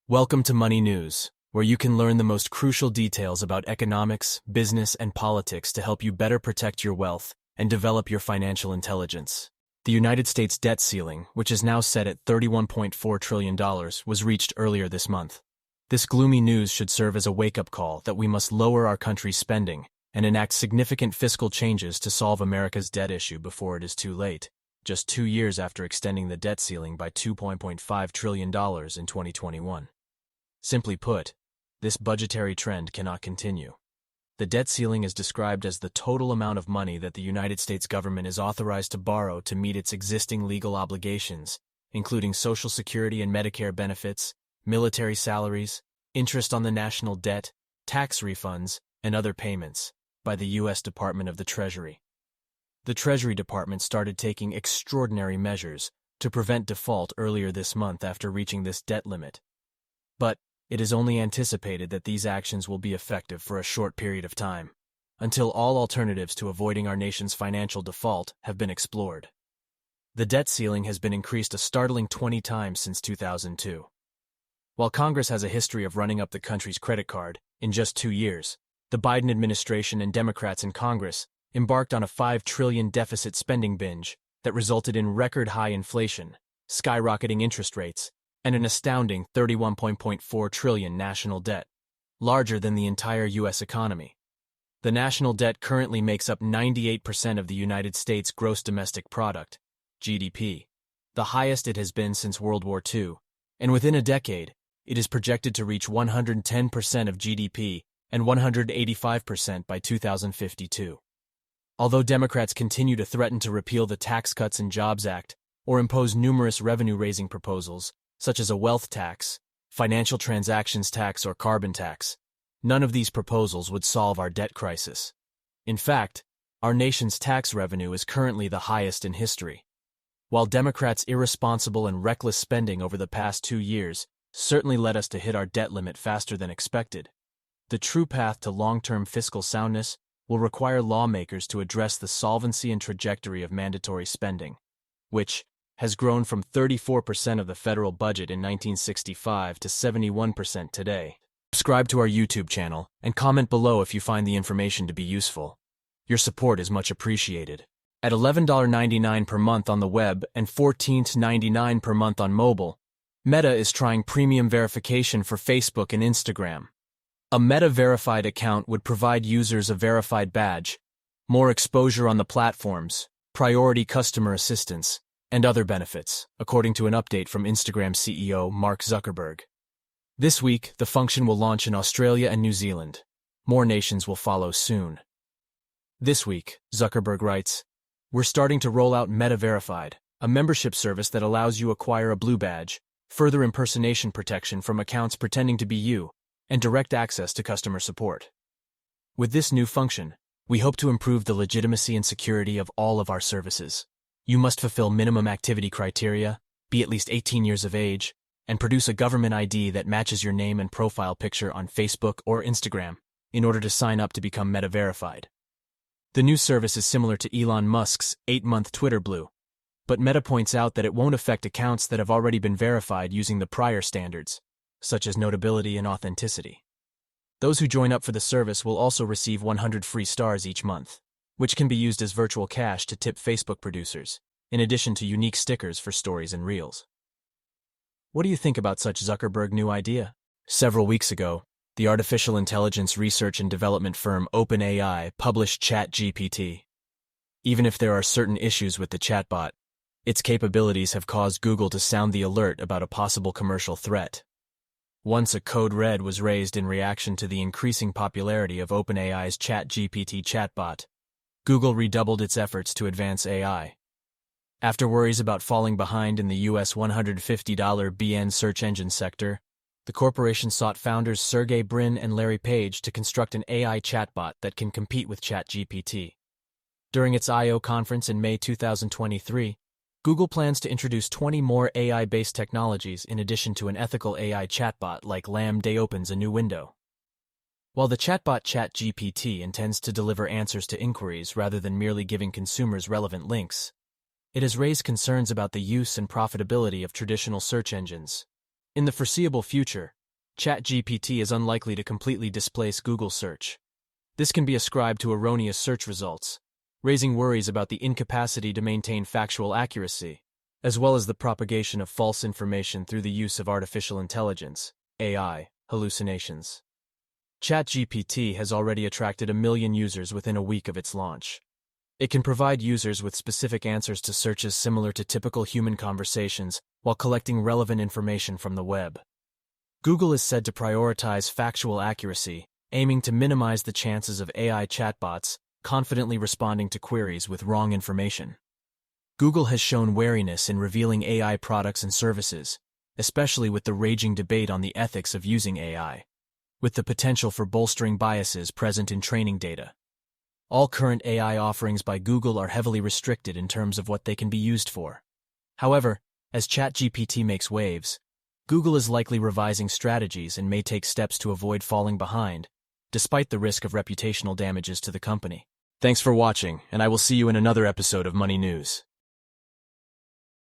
Welcome to Money News, where you can learn the most crucial details about economics, business, and politics to help you better protect your wealth and develop your financial intelligence. The United States debt ceiling, which is now set at $31.4 trillion, was reached earlier this month. This gloomy news should serve as a wake-up call that we must lower our country's spending and enact significant fiscal changes to solve America's debt issue before it is too late, just 2 years after extending the debt ceiling by $2.5 trillion in 2021. Simply put, this budgetary trend cannot continue. The debt ceiling is described as the total amount of money that the United States government is authorized to borrow to meet its existing legal obligations, including Social Security and Medicare benefits, military salaries, interest on the national debt, tax refunds, and other payments, by the U.S. Department of the Treasury. The Treasury Department started taking extraordinary measures to prevent default earlier this month after reaching this debt limit. But it is only anticipated that these actions will be effective for a short period of time, until all alternatives to avoiding our nation's financial default have been explored. The debt ceiling has been increased a startling 20 times since 2002. While Congress has a history of running up the country's credit card, in just 2 years, the Biden administration and Democrats in Congress embarked on a $5 trillion deficit spending binge that resulted in record-high inflation, skyrocketing interest rates, and an astounding $31.4 trillion national debt, larger than the entire U.S. economy. The national debt currently makes up 98% of the United States gross domestic product, GDP, the highest it has been since World War II, and within a decade, it is projected to reach 110% of GDP and 185% by 2052. Although Democrats continue to threaten to repeal the Tax Cuts and Jobs Act or impose numerous revenue-raising proposals, such as a wealth tax, financial transactions tax, or carbon tax, none of these proposals would solve our debt crisis. In fact, our nation's tax revenue is currently the highest in history. While Democrats' irresponsible and reckless spending over the past 2 years certainly led us to hit our debt limit faster than expected, the true path to long-term fiscal soundness will require lawmakers to address the solvency and trajectory of mandatory spending, which has grown from 34% of the federal budget in 1965 to 71% today. Subscribe to our YouTube channel and comment below if you find the information to be useful. Your support is much appreciated. At $11.99 per month on the web and $14.99 per month on mobile, Meta is trying premium verification for Facebook and Instagram. A Meta-verified account would provide users a verified badge, more exposure on the platforms, priority customer assistance, and other benefits, according to an update from Instagram CEO Mark Zuckerberg. This week, the function will launch in Australia and New Zealand. More nations will follow soon. This week, Zuckerberg writes, "We're starting to roll out Meta Verified, a membership service that allows you acquire a blue badge, further impersonation protection from accounts pretending to be you, and direct access to customer support. With this new function, we hope to improve the legitimacy and security of all of our services. You must fulfill minimum activity criteria, be at least 18 years of age, and produce a government ID that matches your name and profile picture on Facebook or Instagram in order to sign up to become Meta Verified." The new service is similar to Elon Musk's 8-month Twitter Blue, but Meta points out that it won't affect accounts that have already been verified using the prior standards, such as notability and authenticity. Those who join up for the service will also receive 100 free stars each month, which can be used as virtual cash to tip Facebook producers, in addition to unique stickers for stories and reels. What do you think about such Zuckerberg new idea? Several weeks ago, the artificial intelligence research and development firm OpenAI published ChatGPT. Even if there are certain issues with the chatbot, its capabilities have caused Google to sound the alert about a possible commercial threat. Once a code red was raised in reaction to the increasing popularity of OpenAI's ChatGPT chatbot, Google redoubled its efforts to advance AI. After worries about falling behind in the U.S. $150 BN search engine sector, the corporation sought founders Sergey Brin and Larry Page to construct an AI chatbot that can compete with ChatGPT. During its I/O conference in May 2023, Google plans to introduce 20 more AI-based technologies in addition to an ethical AI chatbot like Lambda opens a new window. While the chatbot ChatGPT intends to deliver answers to inquiries rather than merely giving consumers relevant links, it has raised concerns about the use and profitability of traditional search engines. In the foreseeable future, ChatGPT is unlikely to completely displace Google search. This can be ascribed to erroneous search results, raising worries about the incapacity to maintain factual accuracy, as well as the propagation of false information through the use of artificial intelligence, AI, hallucinations. ChatGPT has already attracted 1 million users within a week of its launch. It can provide users with specific answers to searches similar to typical human conversations while collecting relevant information from the web. Google is said to prioritize factual accuracy, aiming to minimize the chances of AI chatbots confidently responding to queries with wrong information. Google has shown wariness in revealing AI products and services, especially with the raging debate on the ethics of using AI, with the potential for bolstering biases present in training data. All current AI offerings by Google are heavily restricted in terms of what they can be used for. However, as ChatGPT makes waves, Google is likely revising strategies and may take steps to avoid falling behind, despite the risk of reputational damages to the company. Thanks for watching, and I will see you in another episode of Money News.